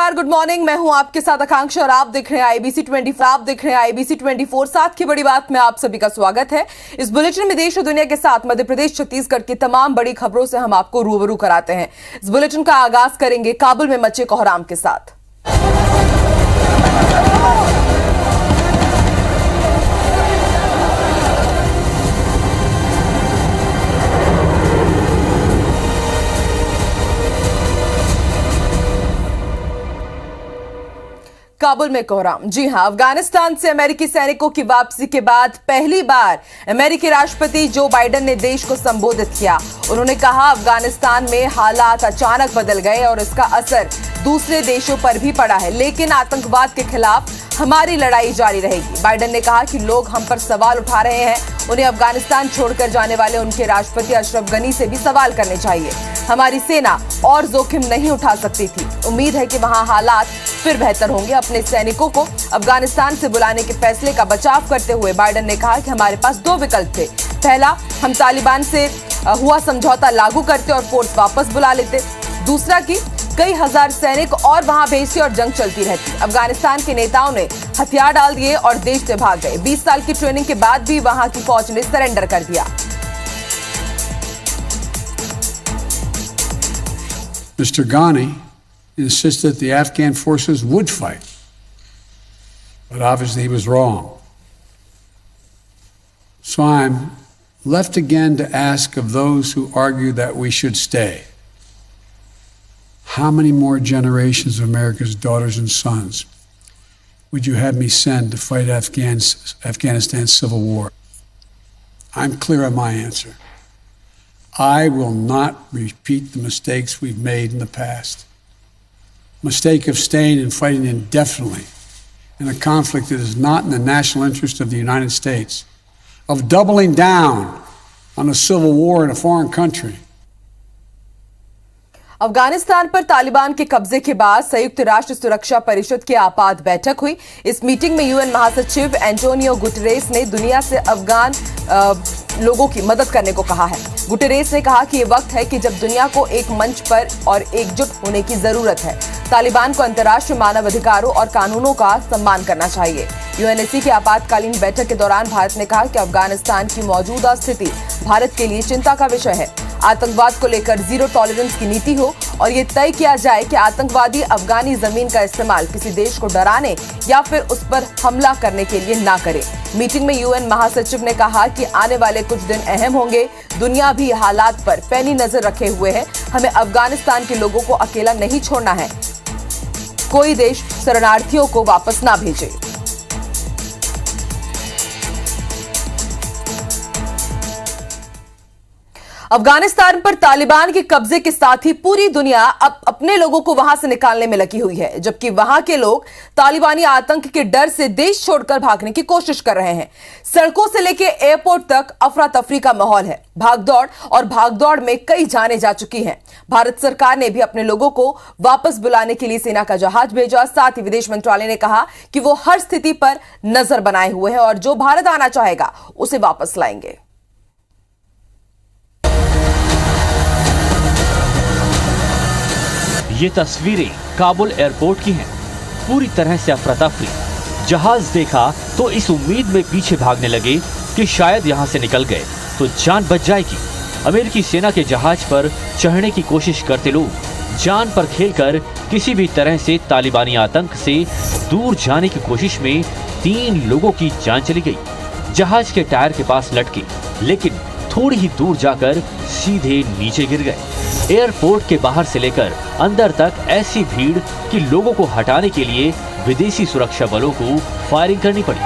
नमस्कार, good morning. मैं हूं आपके साथ आकांक्षा और आप देख रहे हैं आईबीसी 24। साथ की बड़ी बात में आप सभी का स्वागत है। इस बुलेटिन में देश और दुनिया के साथ मध्य प्रदेश, छत्तीसगढ़ की तमाम बड़ी खबरों से हम आपको रूबरू कराते हैं। इस बुलेटिन का आगाज करेंगे काबुल में मचे कोहराम के साथ। काबुल में कोहराम। जी हां, अफगानिस्तान से अमेरिकी सैनिकों की वापसी के बाद पहली बार अमेरिकी राष्ट्रपति जो बाइडेन ने देश को संबोधित किया। उन्होंने कहा, अफगानिस्तान में हालात अचानक बदल गए और इसका असर दूसरे देशों पर भी पड़ा है, लेकिन आतंकवाद के खिलाफ हमारी लड़ाई जारी रहेगी। बाइडेन ने कहा कि लोग हम पर सवाल उठा रहे हैं, उन्हें अफगानिस्तान छोड़कर जाने वाले उनके राष्ट्रपति अशरफ गनी से भी सवाल करने चाहिए। हमारी सेना और जोखिम नहीं उठा सकती थी। उम्मीद है कि वहां हालात फिर बेहतर होंगे। अपने सैनिकों को अफगानिस्तान से बुलाने के फैसले का बचाव करते हुए बाइडेन ने कहा कि हमारे पास दो विकल्प थे। पहला, हम तालिबान से हुआ समझौता लागू करते और फोर्स वापस बुला लेते। दूसरा कि कई हजार सैनिक और वहां भेजते और जंग चलती रहती। अफगानिस्तान के नेताओं ने हथियार डाल दिए और देश से भाग गए। 20 साल की ट्रेनिंग के बाद भी वहां की फौज ने सरेंडर कर दिया। Mr. Ghani insisted that the Afghan forces would fight, but obviously he was wrong. So I'm left again to ask of those who argue that we should stay. How many more generations of America's daughters and sons would you have me send to fight Afghanistan's civil war? I'm clear on my answer. I will not repeat the mistakes we've made in the past. Mistake of staying and fighting indefinitely in a conflict that is not in the national interest of the United States, of doubling down on a civil war in a foreign country. Afghanistan पर तालिबान के कब्जे के बाद संयुक्त राष्ट्र सुरक्षा परिषद की आपात बैठक हुई। इस मीटिंग में यूएन महासचिव एंटोनियो गुटेरेस ने दुनिया से अफगान लोगों की मदद करने को कहा है। गुटेरेस ने कहा कि ये वक्त है कि जब दुनिया को एक मंच पर और एकजुट होने की जरूरत है। तालिबान को अंतर्राष्ट्रीय मानव अधिकारों और कानूनों का सम्मान करना चाहिए। यूएनएससी की आपातकालीन बैठक के दौरान भारत ने कहा कि अफगानिस्तान की मौजूदा स्थिति भारत के लिए चिंता का विषय है। आतंकवाद को लेकर जीरो टॉलरेंस की नीति हो और ये तय किया जाए कि आतंकवादी अफगानी जमीन का इस्तेमाल किसी देश को डराने या फिर उस पर हमला करने के लिए ना करे। मीटिंग में यूएन महासचिव ने कहा कि आने वाले कुछ दिन अहम होंगे। दुनिया भी हालात पर पैनी नजर रखे हुए है। हमें अफगानिस्तान के लोगों को अकेला नहीं छोड़ना है। कोई देश शरणार्थियों को वापस ना भेजे। अफगानिस्तान पर तालिबान के कब्जे के साथ ही पूरी दुनिया अब अपने लोगों को वहां से निकालने में लगी हुई है, जबकि वहां के लोग तालिबानी आतंक के डर से देश छोड़कर भागने की कोशिश कर रहे हैं। सड़कों से लेकर एयरपोर्ट तक अफरा तफरी का माहौल है। भागदौड़ में कई जानें जा चुकी हैं। भारत सरकार ने भी अपने लोगों को वापस बुलाने के लिए सेना का जहाज भेजा। साथ ही विदेश मंत्रालय ने कहा कि वो हर स्थिति पर नजर बनाए हुए हैं और जो भारत आना चाहेगा उसे वापस लाएंगे। ये तस्वीरें काबुल एयरपोर्ट की हैं। पूरी तरह से अफरा तफरी। जहाज देखा तो इस उम्मीद में पीछे भागने लगे कि शायद यहां से निकल गए तो जान बच जाएगी। अमेरिकी सेना के जहाज पर चढ़ने की कोशिश करते लोग जान पर खेलकर किसी भी तरह से तालिबानी आतंक से दूर जाने की कोशिश में 3 लोगों की जान चली गई। जहाज के टायर के पास लटके, लेकिन थोड़ी ही दूर जाकर सीधे नीचे गिर गए। एयरपोर्ट के बाहर से लेकर अंदर तक ऐसी भीड़ कि लोगों को हटाने के लिए विदेशी सुरक्षा बलों को फायरिंग करनी पड़ी,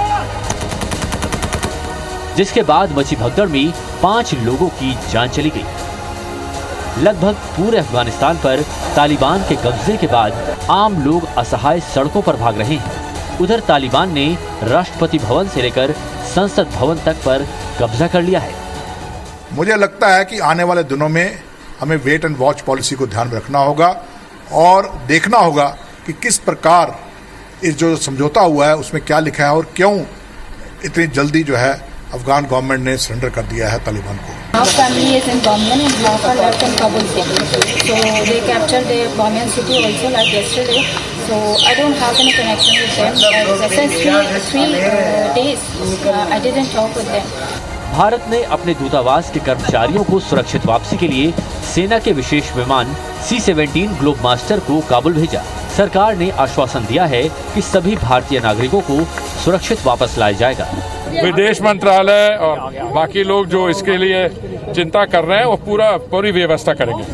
जिसके बाद मची भगदड़ में 5 लोगों की जान चली गई। लगभग पूरे अफगानिस्तान पर तालिबान के कब्जे के बाद आम लोग असहाय सड़कों पर भाग रहे हैं। उधर तालिबान ने राष्ट्रपति भवन से लेकर संसद भवन तक पर कब्जा कर लिया है। मुझे लगता है कि आने वाले दिनों में हमें वेट एंड वॉच पॉलिसी को ध्यान में रखना होगा और देखना होगा कि किस प्रकार इस जो समझौता हुआ है उसमें क्या लिखा है और क्यों इतनी जल्दी जो है अफगान गवर्नमेंट ने सरेंडर कर दिया है तालिबान को। Half family is in Bamiyan and half are left in Kabul city. So they captured the Bamiyan city also like yesterday. So I don't have any connection with them. Just three days, I didn't talk with them. Bharat ने अपने दूतावास के कर्मचारियों को सुरक्षित वापसी के लिए सेना के विशेष विमान C-17 ग्लोब मास्टर को काबुल भेजा। सरकार ने आश्वासन दिया है कि सभी भारतीय नागरिकों को सुरक्षित वापस लाया जाएगा। विदेश मंत्रालय और बाकी लोग जो इसके लिए चिंता कर रहे हैं वो पूरी व्यवस्था करेंगे।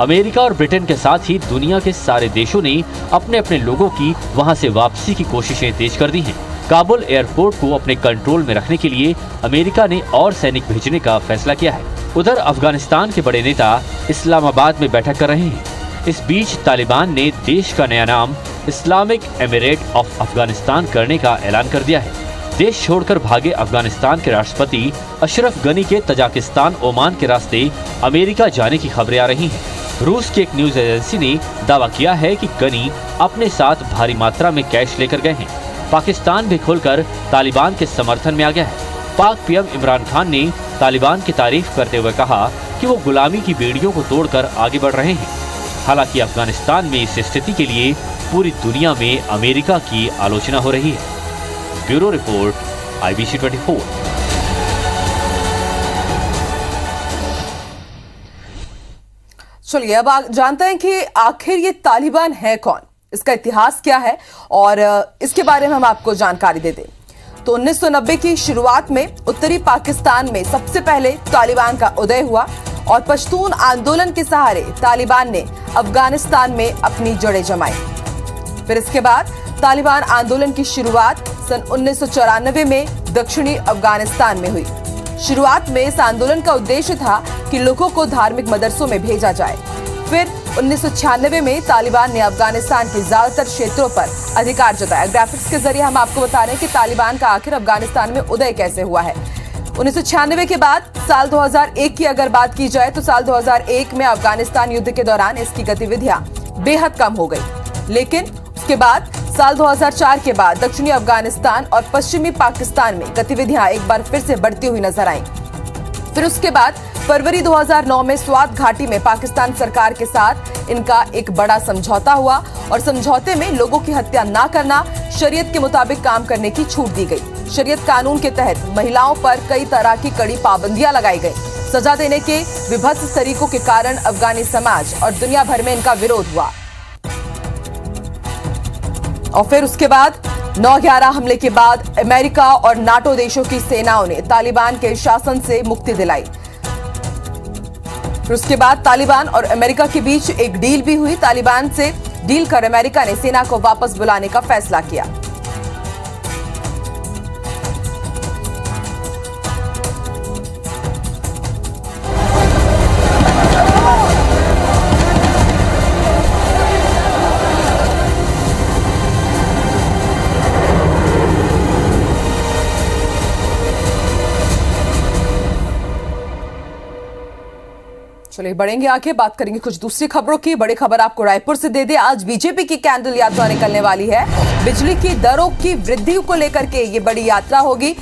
अमेरिका और ब्रिटेन के साथ ही दुनिया के सारे देशों ने अपने अपने लोगों की वहां से वापसी की कोशिशें तेज कर दी हैं। काबुल एयरपोर्ट को अपने कंट्रोल में रखने के लिए अमेरिका ने और सैनिक भेजने का फैसला किया है। उधर अफगानिस्तान के बड़े नेता इस्लामाबाद में बैठक कर रहे हैं। इस बीच तालिबान ने देश का नया नाम इस्लामिक एमिरेट ऑफ अफगानिस्तान करने का ऐलान कर दिया है। देश छोड़कर भागे अफगानिस्तान के राष्ट्रपति अशरफ गनी के तजाकिस्तान ओमान के रास्ते अमेरिका जाने की खबरें आ रही हैं। रूस की एक न्यूज एजेंसी ने दावा किया है कि गनी अपने साथ भारी मात्रा में कैश लेकर गए हैं। पाकिस्तान भी खुलकर तालिबान के समर्थन में आ गया है। पाक पीएम इमरान खान ने तालिबान की तारीफ करते हुए कहा कि वो गुलामी की बेड़ियों को तोड़कर आगे बढ़ रहे हैं। हालांकि अफगानिस्तान में इस स्थिति के लिए पूरी दुनिया में अमेरिका की आलोचना हो रही है। Bureau report, IBC 24। चलिए अब जानते हैं कि आखिर ये तालिबान है कौन, इसका इतिहास क्या है और इसके बारे में हम आपको जानकारी दे दें। तो 1990 की शुरुआत में उत्तरी पाकिस्तान में सबसे पहले तालिबान का उदय हुआ और पश्तून आंदोलन के सहारे तालिबान ने अफगानिस्तान में अपनी जड़ें जमाई। फिर इसके बाद तालिबान आंदोलन की शुरुआत सन 1994 में दक्षिणी अफगानिस्तान में हुई। शुरुआत में इस आंदोलन का उद्देश्य था कि लोगों को धार्मिक मदरसों में भेजा जाए। फिर 1996 में तालिबान ने अफगानिस्तान के ज्यादातर क्षेत्रों पर अधिकार जताया। ग्राफिक्स के जरिए हम आपको बता रहे हैं कि तालिबान का आखिर अफगानिस्तान में उदय कैसे हुआ है। 1996 के बाद साल 2001 की अगर बात की जाए तो साल 2001 में अफगानिस्तान युद्ध के दौरान इसकी गतिविधियां बेहद कम हो गई। लेकिन उसके बाद साल 2004 के बाद दक्षिणी अफगानिस्तान और पश्चिमी पाकिस्तान में गतिविधियां एक बार फिर से बढ़ती हुई नजर आईं। फिर उसके बाद फरवरी 2009 में स्वात घाटी में पाकिस्तान सरकार के साथ इनका एक बड़ा समझौता हुआ और समझौते में लोगों की हत्या न करना, शरीयत के मुताबिक काम करने की छूट दी गई। शरीयत कानून के तहत महिलाओं पर कई तरह की कड़ी पाबंदियां लगाई गई। सजा देने के विभत्स तरीकों के कारण अफगानी समाज और दुनिया भर में इनका विरोध हुआ। और फिर उसके बाद 9/11 हमले के बाद अमेरिका और नाटो देशों की सेनाओं ने तालिबान के शासन से मुक्ति दिलाई। फिर उसके बाद तालिबान और अमेरिका के बीच एक डील भी हुई। तालिबान से डील कर अमेरिका ने सेना को वापस बुलाने का फैसला किया। चलिए बढ़ेंगे आगे, बात करेंगे कुछ दूसरी खबरों की। बड़ी खबर आपको रायपुर से दे दे। आज बीजेपी की कैंडल यात्रा निकलने वाली है। बिजली की दरों की वृद्धि को लेकर के ये बड़ी यात्रा होगी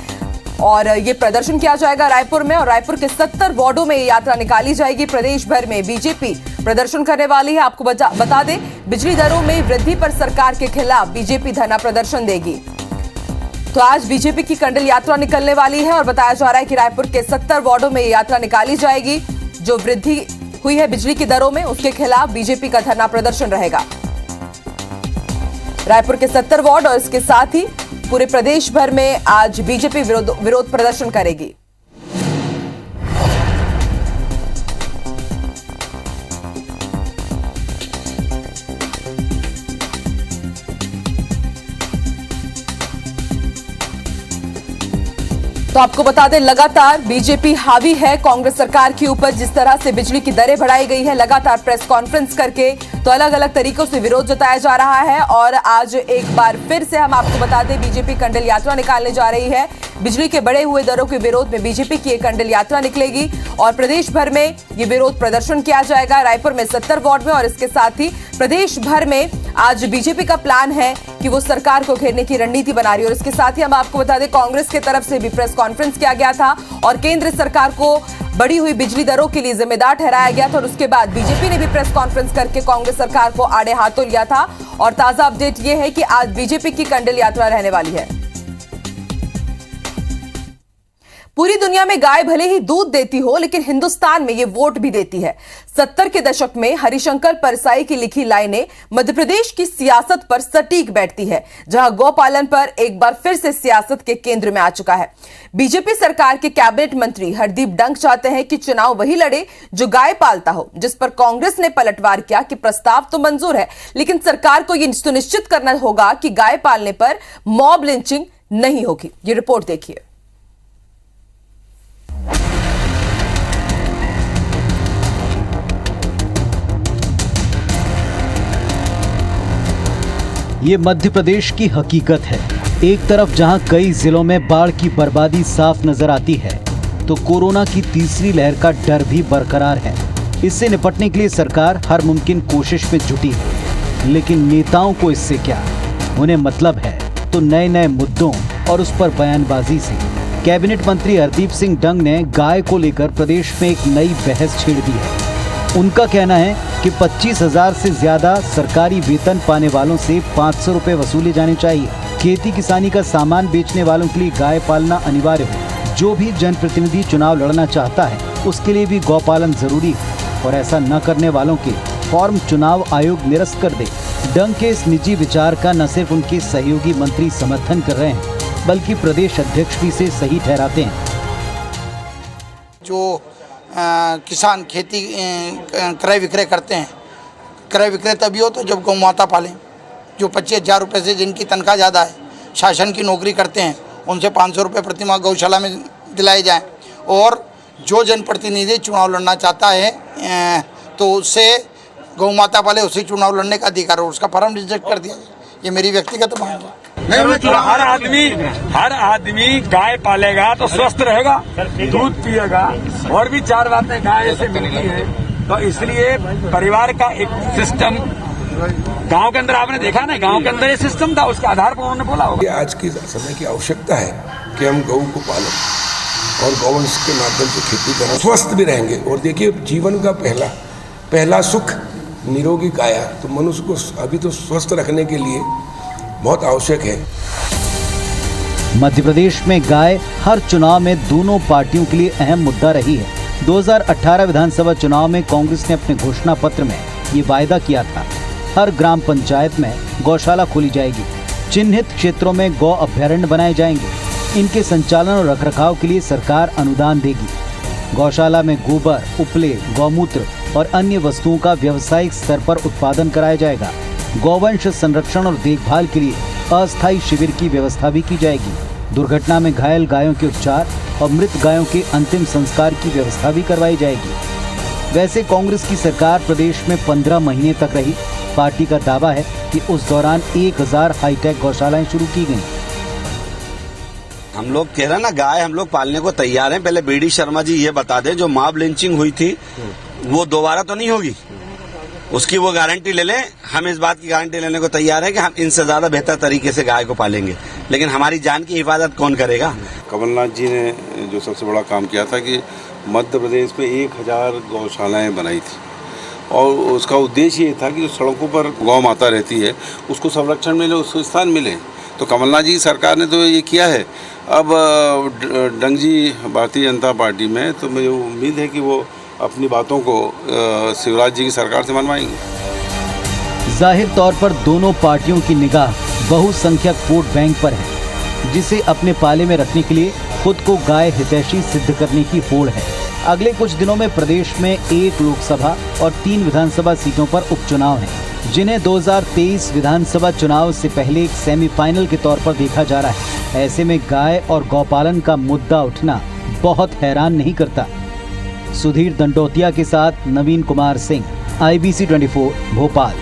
और ये प्रदर्शन किया जाएगा रायपुर में। और रायपुर के 70 वार्डों में ये यात्रा निकाली जाएगी। प्रदेश भर में बीजेपी प्रदर्शन करने वाली है। आपको बता दें, बिजली दरों में वृद्धि पर सरकार के खिलाफ बीजेपी धरना प्रदर्शन देगी। तो आज बीजेपी की कैंडल यात्रा निकलने वाली है और बताया जा रहा है कि रायपुर के 70 वार्डों में ये यात्रा निकाली जाएगी। जो वृद्धि हुई है बिजली की दरों में, उसके खिलाफ बीजेपी का धरना प्रदर्शन रहेगा। रायपुर के 70 वार्ड और इसके साथ ही पूरे प्रदेश भर में आज बीजेपी विरोध प्रदर्शन करेगी। तो आपको बता दें, लगातार बीजेपी हावी है कांग्रेस सरकार के ऊपर। जिस तरह से बिजली की दरें बढ़ाई गई है, लगातार प्रेस कॉन्फ्रेंस करके तो अलग अलग तरीकों से विरोध जताया जा रहा है। और आज एक बार फिर से हम आपको बता दें, बीजेपी कैंडल यात्रा निकालने जा रही है। बिजली के बढ़े हुए दरों के विरोध में बीजेपी की एक कैंडल यात्रा निकलेगी और प्रदेश भर में ये विरोध प्रदर्शन किया जाएगा। रायपुर में 70 वार्ड में और इसके साथ ही प्रदेश भर में आज बीजेपी का प्लान है कि वो सरकार को घेरने की रणनीति बना रही है। और इसके साथ ही हम आपको बता दें, कांग्रेस की तरफ से भी प्रेस कॉन्फ्रेंस किया गया था और केंद्र सरकार को बढ़ी हुई बिजली दरों के लिए जिम्मेदार ठहराया गया था और उसके बाद बीजेपी ने भी प्रेस कॉन्फ्रेंस करके कांग्रेस सरकार को आड़े हाथों लिया था। और ताजा अपडेट यह है कि आज बीजेपी की कंडल यात्रा रहने वाली है। पूरी दुनिया में गाय भले ही दूध देती हो, लेकिन हिंदुस्तान में ये वोट भी देती है। 70 के दशक में हरिशंकर परसाई की लिखी लाइनें मध्य प्रदेश की सियासत पर सटीक बैठती है, जहां गौपालन पर एक बार फिर से सियासत के केंद्र में आ चुका है। बीजेपी सरकार के कैबिनेट मंत्री हरदीप डंग चाहते हैं कि चुनाव वही लड़े जो गाय पालता हो, जिस पर कांग्रेस ने पलटवार किया कि प्रस्ताव तो मंजूर है, लेकिन सरकार को यह सुनिश्चित करना होगा कि गाय पालने पर मॉब लिंचिंग नहीं होगी। ये रिपोर्ट देखिए। ये मध्य प्रदेश की हकीकत है। एक तरफ जहां कई जिलों में बाढ़ की बर्बादी साफ नजर आती है, तो कोरोना की तीसरी लहर का डर भी बरकरार है। इससे निपटने के लिए सरकार हर मुमकिन कोशिश में जुटी है, लेकिन नेताओं को इससे क्या, उन्हें मतलब है तो नए नए मुद्दों और उस पर बयानबाजी से। कैबिनेट मंत्री हरदीप सिंह डंग ने गाय को लेकर प्रदेश में एक नई बहस छेड़ दी है। उनका कहना है कि 25,000 से ज्यादा सरकारी वेतन पाने वालों से 500 रुपए वसूले जाने चाहिए। खेती किसानी का सामान बेचने वालों के लिए गाय पालना अनिवार्य हो। जो भी जनप्रतिनिधि चुनाव लड़ना चाहता है, उसके लिए भी गौपालन जरूरी है और ऐसा न करने वालों के फॉर्म चुनाव आयोग निरस्त कर दे। डंग के इस निजी विचार का न सिर्फ उनके सहयोगी मंत्री समर्थन कर रहे हैं, बल्कि प्रदेश अध्यक्ष भी इसे सही ठहराते हैं। जो किसान खेती क्रय विक्रय करते हैं, क्रय विक्रय तभी हो तो जब गौ माता पालें। जो 25,000 रुपये से जिनकी तनख्वाह ज़्यादा है, शासन की नौकरी करते हैं, उनसे 500 रुपये प्रतिमाह गौशाला में दिलाए जाएं। और जो जनप्रतिनिधि चुनाव लड़ना चाहता है तो उससे गौ माता पाले, उसे चुनाव लड़ने का अधिकार हो, उसका फॉर्म रिजेक्ट कर दिया। ये मेरी व्यक्तिगत मांग है। हर आदमी गाय पालेगा तो स्वस्थ रहेगा, दूध पिएगा, और भी 4 बातें गाय से मिलती है। तो इसलिए परिवार का एक सिस्टम गांव के अंदर आपने देखा ना, गांव के अंदर ये सिस्टम था, उसके आधार पर उन्होंने बोला होगा। आज की समय की आवश्यकता है कि हम गौ को पालें और गौवंश के माध्यम से खेती करें, स्वस्थ भी रहेंगे। और देखिए, जीवन का पहला सुख निरोगी काया, तो मनुष्य को अभी तो स्वस्थ रखने के लिए बहुत आवश्यक है। मध्य प्रदेश में गाय हर चुनाव में दोनों पार्टियों के लिए अहम मुद्दा रही है। 2018 विधानसभा चुनाव में कांग्रेस ने अपने घोषणा पत्र में ये वायदा किया था, हर ग्राम पंचायत में गौशाला खोली जाएगी, चिन्हित क्षेत्रों में गौ अभ्यारण्य बनाए जाएंगे, इनके संचालन और रखरखाव के लिए सरकार अनुदान देगी। गौशाला में गोबर, उपले, गौमूत्र और अन्य वस्तुओं का व्यावसायिक स्तर पर उत्पादन कराया जाएगा। गौवंश संरक्षण और देखभाल के लिए अस्थायी शिविर की व्यवस्था भी की जाएगी। दुर्घटना में घायल गायों के उपचार और मृत गायों के अंतिम संस्कार की व्यवस्था भी करवाई जाएगी। वैसे कांग्रेस की सरकार प्रदेश में 15 महीने तक रही। पार्टी का दावा है कि उस दौरान 1000 हाईटेक गौशालाएं शुरू की गईं। हम लोग कह रहे हैं ना, गाय हम लोग पालने को तैयार हैं। पहले बीडी शर्मा जी ये बता दें, जो मॉब लिंचिंग हुई थी वो दोबारा तो नहीं होगी, उसकी वो गारंटी ले लें। हम इस बात की गारंटी लेने को तैयार हैं कि हम इनसे ज्यादा बेहतर तरीके से गाय को पालेंगे, लेकिन हमारी जान की हिफाजत कौन करेगा। कमलनाथ जी ने जो सबसे बड़ा काम किया था कि मध्य प्रदेश में 1000 गौशालाएं बनाई थी, और उसका उद्देश्य ये था कि जो सड़कों पर गौ माता रहती है उसको संरक्षण मिले, उसको स्थान मिले। तो कमलनाथ जी सरकार ने तो ये किया है। अब डंग जी भारतीय जनता पार्टी में, तो मुझे उम्मीद है कि वो अपनी बातों को शिवराज जी की सरकार से मनवाएंगे। जाहिर तौर पर दोनों पार्टियों की निगाह बहुसंख्यक वोट बैंक पर है, जिसे अपने पाले में रखने के लिए खुद को गाय हितैषी सिद्ध करने की होड़ है। अगले कुछ दिनों में प्रदेश में 1 लोकसभा और 3 विधानसभा सीटों पर उपचुनाव हैं, जिन्हें 2023 विधानसभा चुनाव से पहले एक सेमीफाइनल के तौर पर देखा जा रहा है। ऐसे में गाय और गौपालन का मुद्दा उठना बहुत हैरान नहीं करता। सुधीर दंडोतिया के साथ नवीन कुमार सिंह, IBC 24 भोपाल।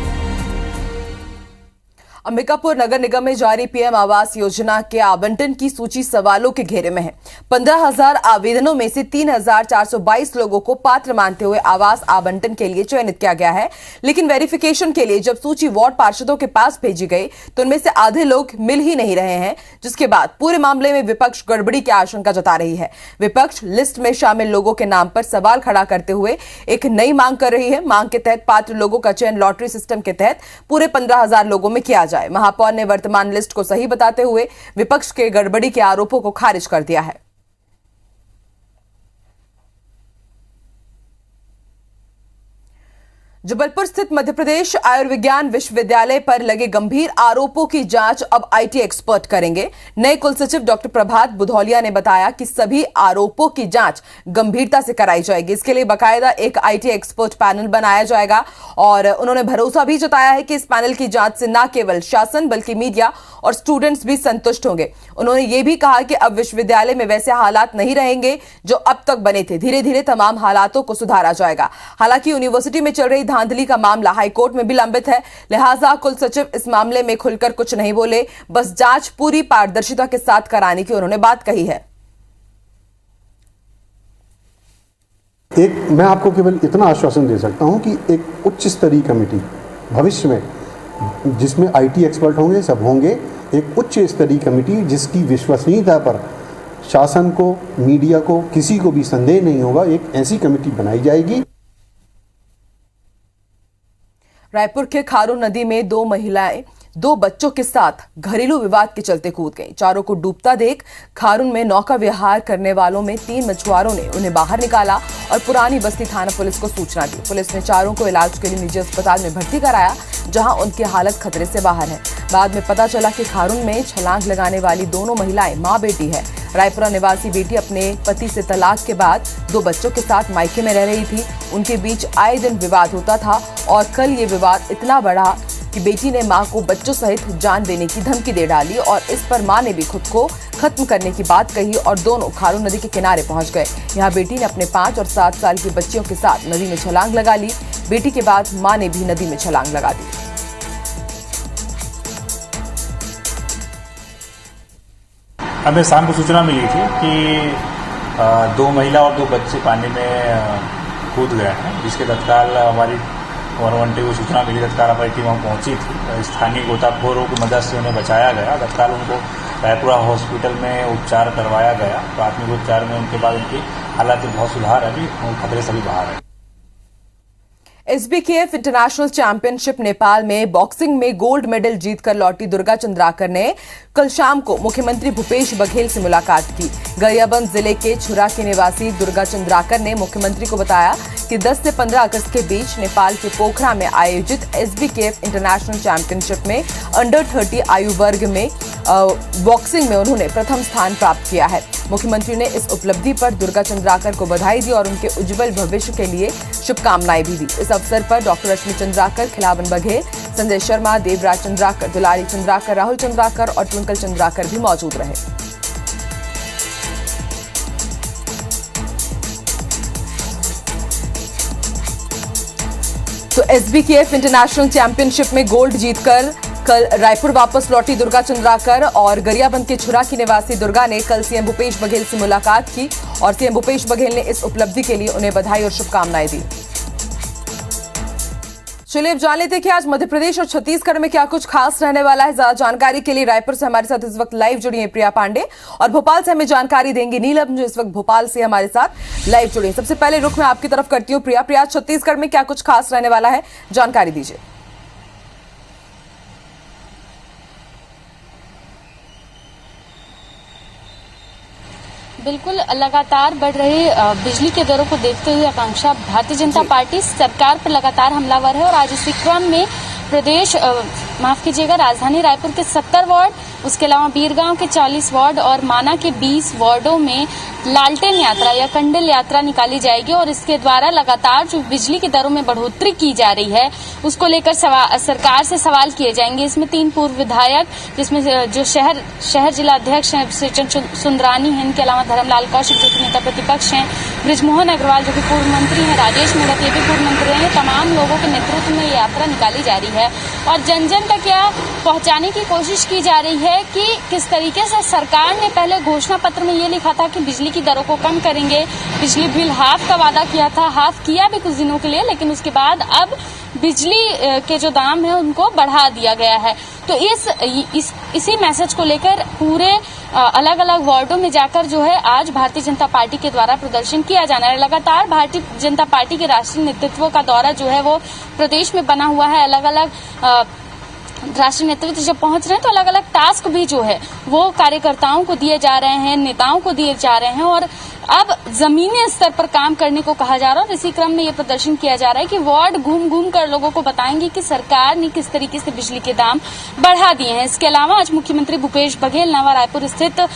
अंबिकापुर नगर निगम में जारी पीएम आवास योजना के आवंटन की सूची सवालों के घेरे में है। 15,000 आवेदनों में से 3,422 लोगों को पात्र मानते हुए आवास आवंटन के लिए चयनित किया गया है, लेकिन वेरिफिकेशन के लिए जब सूची वार्ड पार्षदों के पास भेजी गई तो उनमें से आधे लोग मिल ही नहीं रहे हैं, जिसके बाद पूरे मामले में विपक्ष गड़बड़ी की आशंका जता रही है। विपक्ष लिस्ट में शामिल लोगों के नाम पर सवाल खड़ा करते हुए एक नई मांग कर रही है। मांग के तहत पात्र लोगों का चयन लॉटरी सिस्टम के तहत पूरे 15,000 लोगों में किया जाए। महापौर ने वर्तमान लिस्ट को सही बताते हुए विपक्ष के गड़बड़ी के आरोपों को खारिज कर दिया है। जबलपुर स्थित मध्य प्रदेश आयुर्विज्ञान विश्वविद्यालय पर लगे गंभीर आरोपों की जांच अब आईटी एक्सपर्ट करेंगे। नए कुलसचिव डॉक्टर प्रभात बुधौलिया ने बताया कि सभी आरोपों की जांच गंभीरता से कराई जाएगी। इसके लिए बाकायदा एक आईटी एक्सपर्ट पैनल बनाया जाएगा और उन्होंने भरोसा भी जताया है कि इस पैनल की जांच से न केवल शासन बल्कि मीडिया और स्टूडेंट्स भी संतुष्ट होंगे। उन्होंने ये भी कहा कि अब विश्वविद्यालय में वैसे हालात नहीं रहेंगे जो अब तक बने थे। धीरे धीरे तमाम हालातों को सुधारा जाएगा। हालांकि यूनिवर्सिटी में चल रही धांधली का मामला हाईकोर्ट में भी लंबित है, लिहाजा कुल सचिव इस मामले में खुलकर कुछ नहीं बोले। बस जांच पूरी पारदर्शिता के साथ कराने की उन्होंने बात कही है। मैं आपको केवल इतना आश्वासन दे सकता हूं कि एक उच्च स्तरीय कमेटी भविष्य में, जिसमें आईटी एक्सपर्ट होंगे, सब होंगे, एक उच्च स्तरीय कमेटी जिसकी विश्वसनीयता पर शासन को, मीडिया को, किसी को भी संदेह नहीं होगा, एक ऐसी कमेटी बनाई जाएगी। रायपुर के खारून नदी में 2 महिलाएं 2 बच्चों के साथ घरेलू विवाद के चलते कूद गईं। चारों को डूबता देख खारून में नौका विहार करने वालों में 3 मछुआरों ने उन्हें बाहर निकाला और पुरानी बस्ती थाना पुलिस को सूचना दी। पुलिस ने चारों को इलाज के लिए निजी अस्पताल में भर्ती कराया, जहां उनकी हालत खतरे से बाहर है। बाद में पता चला कि खारून में छलांग लगाने वाली दोनों महिलाएं मां बेटी है। रायपुरा निवासी बेटी अपने पति से तलाक के बाद 2 बच्चों के साथ मायके में रह रही थी। उनके बीच आए दिन विवाद होता था और कल ये विवाद इतना बढ़ा कि बेटी ने मां को बच्चों सहित जान देने की धमकी दे डाली और इस पर मां ने भी खुद को खत्म करने की बात कही और दोनों खारून नदी के किनारे पहुंच गए। यहां बेटी ने अपने 5 और 7 साल की बच्चियों के साथ नदी में छलांग लगा ली। बेटी के बाद मां ने भी नदी में छलांग लगा दी। हमें शाम को सूचना मिली थी कि 2 महिला और 2 बच्चे पानी में कूद गए हैं, जिसके तत्काल हमारी 112 को सूचना मिली। तत्काल हमारी टीम वहाँ पहुंची थी। स्थानीय गोताखोरों की मदद से उन्हें बचाया गया। तत्काल उनको रायपुरा हॉस्पिटल में उपचार करवाया गया। प्राथमिक उपचार में उनके बाद उनकी हालत में बहुत सुधार है, अभी खतरे से भी बाहर है। एसबीकेएफ इंटरनेशनल चैंपियनशिप नेपाल में बॉक्सिंग में गोल्ड मेडल जीतकर लौटी दुर्गा चंद्राकर ने कल शाम को मुख्यमंत्री भूपेश बघेल से मुलाकात की। गरियाबंद जिले के छुरा के निवासी दुर्गा चंद्राकर ने मुख्यमंत्री को बताया कि 10 से 15 अगस्त के बीच नेपाल के पोखरा में आयोजित एसबीकेएफ इंटरनेशनल चैंपियनशिप में अंडर 30 आयु वर्ग में बॉक्सिंग में उन्होंने प्रथम स्थान प्राप्त किया है। मुख्यमंत्री ने इस उपलब्धि पर दुर्गा चंद्राकर को बधाई दी और उनके उज्जवल भविष्य के लिए शुभकामनाएं भी दी। इस अवसर पर डॉक्टर रश्मि चंद्राकर, खिलावन बघेल, संजय शर्मा, देवराज चंद्राकर, दुलारी चंद्राकर, राहुल चंद्राकर और ट्विंकल चंद्राकर भी मौजूद रहे। तो एसबीकेएफ इंटरनेशनल चैंपियनशिप में गोल्ड जीतकर कल रायपुर वापस लौटी दुर्गा चंद्राकर और गरियाबंद के छुरा की निवासी दुर्गा ने कल सीएम भूपेश बघेल से मुलाकात की और सीएम भूपेश बघेल ने इस उपलब्धि के लिए उन्हें बधाई और शुभकामनाएं दी। चलिए अब जान लेते हैं कि आज मध्य प्रदेश और छत्तीसगढ़ में क्या कुछ खास रहने वाला है। ज्यादा जानकारी के लिए रायपुर से हमारे साथ इस वक्त लाइव जुड़ी है प्रिया पांडे और भोपाल से हमें जानकारी देंगी नीलम, जो इस वक्त भोपाल से हमारे साथ लाइव जुड़ी है। सबसे पहले रुख मैं आपकी तरफ करती हूँ प्रिया, छत्तीसगढ़ में क्या कुछ खास रहने वाला है, जानकारी दीजिए। बिल्कुल, लगातार बढ़ रही बिजली के दरों को देखते हुए आकांक्षा भारतीय जनता पार्टी सरकार पर लगातार हमलावर है और आज इसी क्रम में प्रदेश माफ कीजिएगा राजधानी रायपुर के 70 वार्ड उसके अलावा बीरगांव के 40 वार्ड और माना के 20 वार्डों में लालटेन यात्रा या कंडल यात्रा निकाली जाएगी और इसके द्वारा लगातार जो बिजली की दरों में बढ़ोतरी की जा रही है उसको लेकर सरकार से सवाल किए जाएंगे। इसमें 3 पूर्व विधायक, जिसमें जो शहर जिला अध्यक्ष हैं सृजन सुंदरानी हैं, इनके अलावा धर्मलाल कौशिक जो कि नेता प्रतिपक्ष हैं, बृजमोहन अग्रवाल जो कि पूर्व मंत्री हैं, राजेश मूणत ये भी पूर्व मंत्री हैं, तमाम लोगों के नेतृत्व में ये यात्रा निकाली जा रही है और जन जन तक यह पहुंचाने की कोशिश की जा रही है कि किस तरीके से सरकार ने पहले घोषणा पत्र में ये लिखा था कि बिजली की दरों को कम करेंगे, बिजली बिल हाफ का वादा किया था, हाफ किया भी कुछ दिनों के लिए, लेकिन उसके बाद अब बिजली के जो दाम है उनको बढ़ा दिया गया है। तो इसी मैसेज को लेकर पूरे अलग अलग वार्डों में जाकर जो है आज भारतीय जनता पार्टी के द्वारा प्रदर्शन किया जाना है। लगातार भारतीय जनता पार्टी के राष्ट्रीय नेतृत्व का दौरा जो है वो प्रदेश में बना हुआ है। अलग अलग राष्ट्रीय नेतृत्व जब पहुंच रहे हैं तो अलग अलग टास्क भी जो है वो कार्यकर्ताओं को दिए जा रहे हैं, नेताओं को दिए जा रहे हैं और अब जमीनी स्तर पर काम करने को कहा जा रहा है। और इसी क्रम में ये प्रदर्शन किया जा रहा है कि वार्ड घूम घूम कर लोगों को बताएंगे कि सरकार ने किस तरीके से बिजली के दाम बढ़ा दिए हैं। इसके अलावा आज मुख्यमंत्री भूपेश बघेल नवा रायपुर स्थित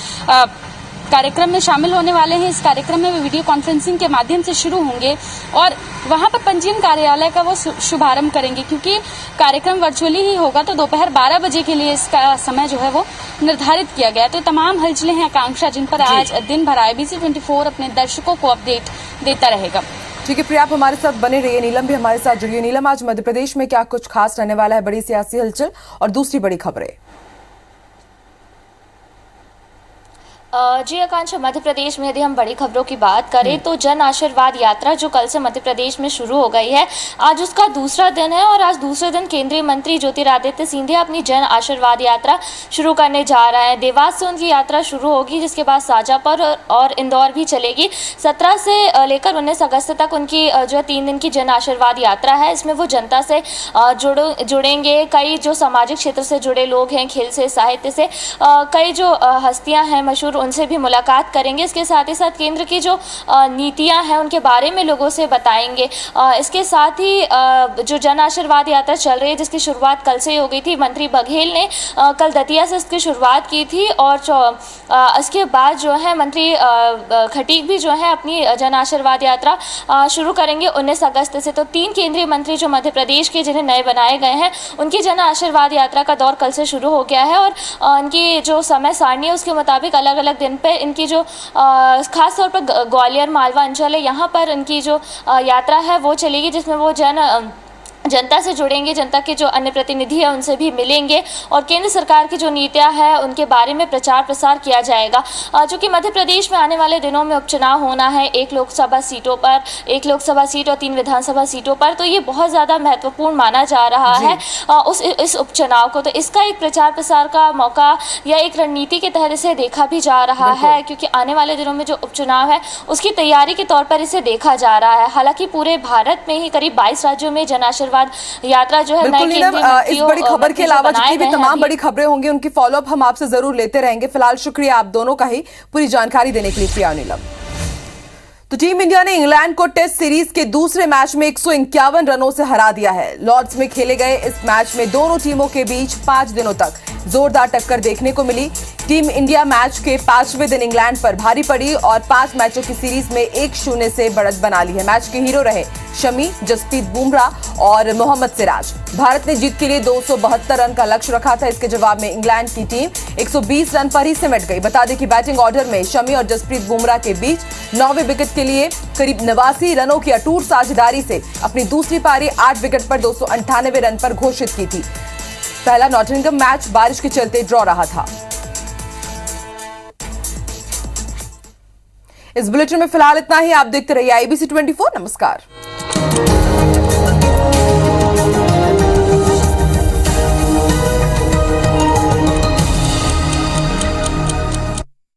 कार्यक्रम में शामिल होने वाले हैं। इस कार्यक्रम में वे वीडियो कॉन्फ्रेंसिंग के माध्यम से शुरू होंगे और वहां पर पंजीयन कार्यालय का वो शुभारंभ करेंगे। क्योंकि कार्यक्रम वर्चुअली ही होगा तो दोपहर 12 बजे के लिए इसका समय जो है वो निर्धारित किया गया। तो तमाम हलचलें हैं आकांक्षा, जिन पर आज दिन भर IBC 24 अपने दर्शकों को अपडेट देता रहेगा। ठीक है प्रिया, आप हमारे साथ बने रहिए। नीलम भी हमारे साथ जुड़िए। नीलम, आज मध्य प्रदेश में क्या कुछ खास रहने वाला है? बड़ी सियासी हलचल और दूसरी बड़ी खबरें। जी आकांक्षा, मध्य प्रदेश में यदि हम बड़ी खबरों की बात करें तो जन आशीर्वाद यात्रा जो कल से मध्य प्रदेश में शुरू हो गई है, आज उसका दूसरा दिन है और आज दूसरे दिन केंद्रीय मंत्री ज्योतिरादित्य सिंधिया अपनी जन आशीर्वाद यात्रा शुरू करने जा रहे हैं। देवास से उनकी यात्रा शुरू होगी, जिसके बाद शाजापुर और इंदौर भी चलेगी। 17 से लेकर 19 अगस्त तक उनकी जो 3 दिन की जन आशीर्वाद यात्रा है। इसमें वो जनता से जुड़ेंगे। कई जो सामाजिक क्षेत्र से जुड़े लोग हैं, खेल से, साहित्य से, कई जो हस्तियाँ हैं मशहूर, उनसे भी मुलाकात करेंगे। इसके साथ ही साथ केंद्र की जो नीतियां हैं उनके बारे में लोगों से बताएंगे। इसके साथ ही जो जन आशीर्वाद यात्रा चल रही है जिसकी शुरुआत कल से ही हो गई थी, मंत्री बघेल ने कल दतिया से इसकी शुरुआत की थी और इसके बाद जो है मंत्री खटीक भी जो है अपनी जन आशीर्वाद यात्रा शुरू करेंगे 19 अगस्त से। तो 3 केंद्रीय मंत्री जो मध्य प्रदेश के जिन्हें नए बनाए गए हैं उनकी जन आशीर्वाद यात्रा का दौर कल से शुरू हो गया है और उनकी जो समय सारणी है उसके मुताबिक अलग अलग दिन पे इनकी जो खास तौर पर ग्वालियर मालवा अंचल है, यहाँ पर इनकी जो यात्रा है वो चलेगी, जिसमें वो जनता से जुड़ेंगे, जनता के जो अन्य प्रतिनिधि है उनसे भी मिलेंगे और केंद्र सरकार की जो नीतियां हैं उनके बारे में प्रचार प्रसार किया जाएगा। चूँकि मध्य प्रदेश में आने वाले दिनों में उपचुनाव होना है 1 लोकसभा सीटों पर, 1 लोकसभा सीट और 3 विधानसभा सीटों पर, तो ये बहुत ज़्यादा महत्वपूर्ण माना जा रहा है इस उपचुनाव को। तो इसका एक प्रचार प्रसार का मौका या एक रणनीति के तहत इसे देखा भी जा रहा है, क्योंकि आने वाले दिनों में जो उपचुनाव है उसकी तैयारी के तौर पर इसे देखा जा रहा है। हालांकि पूरे भारत में ही करीब 22 राज्यों में जन आशीर्वाद यात्रा जो है नए इस बड़ी खबर के अलावा जितनी भी तमाम बड़ी खबरें होंगी उनकी फॉलोअप हम आपसे जरूर लेते रहेंगे। फिलहाल शुक्रिया आप दोनों का ही पूरी जानकारी देने के लिए प्रिया नीलम। तो टीम इंडिया ने इंग्लैंड को टेस्ट सीरीज के दूसरे मैच में 151 रनों से हरा दिया है। लॉर्ड्स में खेले गए इस मैच में दोनों टीमों के बीच 5 दिनों तक जोरदार टक्कर देखने को मिली। टीम इंडिया मैच के 5वें दिन इंग्लैंड पर भारी पड़ी और 5 मैचों की सीरीज में 1-0 से बढ़त बना ली है। मैच के हीरो रहे शमी, जसप्रीत बुमराह और मोहम्मद सिराज। भारत ने जीत के लिए 272 रन का लक्ष्य रखा था। इसके जवाब में इंग्लैंड की टीम 120 रन पर ही सिमट गई। बता दें कि बैटिंग ऑर्डर में शमी और जसप्रीत बुमराह के बीच 9वें विकेट के लिए करीब 89 रनों की अटूट साझेदारी से अपनी दूसरी पारी 8 विकेट पर 298 रन पर घोषित की थी। पहला नॉटिंघम मैच बारिश के चलते ड्रॉ रहा था। इस बुलेटिन में फिलहाल इतना ही। आप देखते रहिए IBC 24। नमस्कार।